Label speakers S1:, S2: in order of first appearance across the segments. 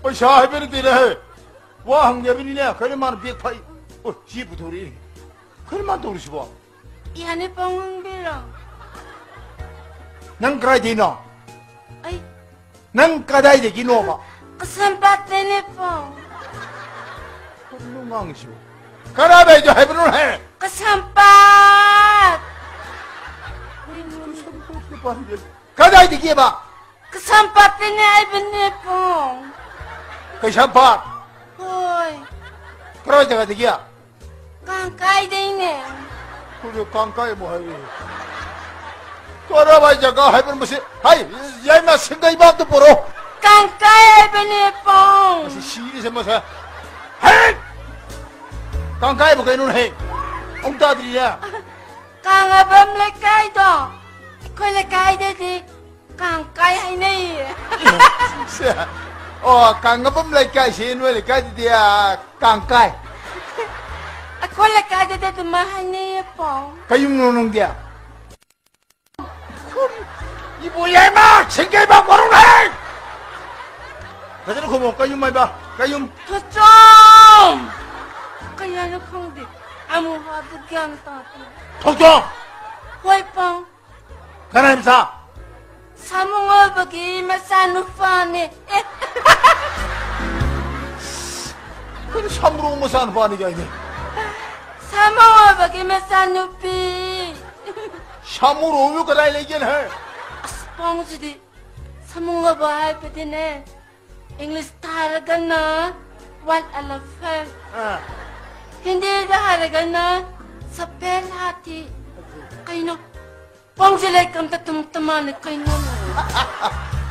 S1: पैसा है मेरे तेरे है वो हंगे भी नहीं है कल मान बेग भाई ओ जी बुधोरी कल मान तो रुसी वो
S2: 이한해 뻥ꯪ비라
S1: नंग कराई देना
S2: 아이
S1: नंग कदाई दे किनो बा
S2: kasampateने 뻥
S1: 훌륭한시오 कराबे जो है बनो है
S2: kasampat
S1: कदाई दे किए बा
S2: kasampateने 아이베네 뻥
S1: कैसा बात
S2: होय
S1: कराई जगह दे किया
S2: 깡까이 되네
S1: 그래 깡까이 뭐 해. 또라바 저거 해본 무슨 하이 야마 생각이 봐도 보러
S2: 깡까이 아이베네 뻥
S1: 무슨 시리세 뭐서 해 깡까이 뭐가 이놈 해 엉따들이야
S2: 깡아밤 레까이도 콜레까이 되지 깡까이 하이네
S1: 깡아밤 레까이 시인왜 레까이 디야 깡까이
S2: 콜레까이 되지 마하네 뻥
S1: 가용 노는 데야 이 뭐야 마 생각이 봐 뭐로 해 가자로 고모 가용 많이 봐 가용
S2: 더좀 kaya na kong di amo habagyan tato
S1: 톡톡
S2: hoy pang
S1: 가나 임사
S2: sa mga bagi masano fane
S1: 근데 참으로 뭐 사는 반이가 이게
S2: sa mga bagi masano pi
S1: 참으로 오면 그라 얘기는 해
S2: pang sidi sa mga bahay pa din eh English talaga na what elephant hindi halaga na sa pelhati kayo na pang sila kang tatumtaman kayo na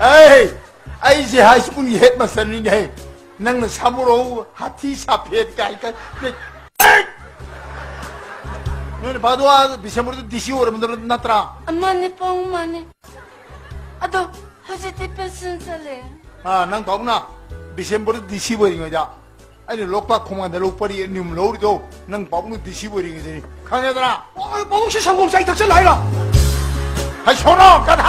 S1: 에이 아이지 하시분이 했만 쓰는 게 나는 참으로 하티 사피했까 그러니까 너네 봐도 비세모르도 디시오 여러분들은 났더라
S2: amani pang mani ado hajiti pesan sale
S1: 아난 더구나 비세모르도 디시버린 거자 아니 록박 공만데 록벌이 님 로리도 난 바보는 디시버린 거지 강애들아
S3: 바봉씨 상공사이 덕질 나이라
S1: 아 쇼노 가다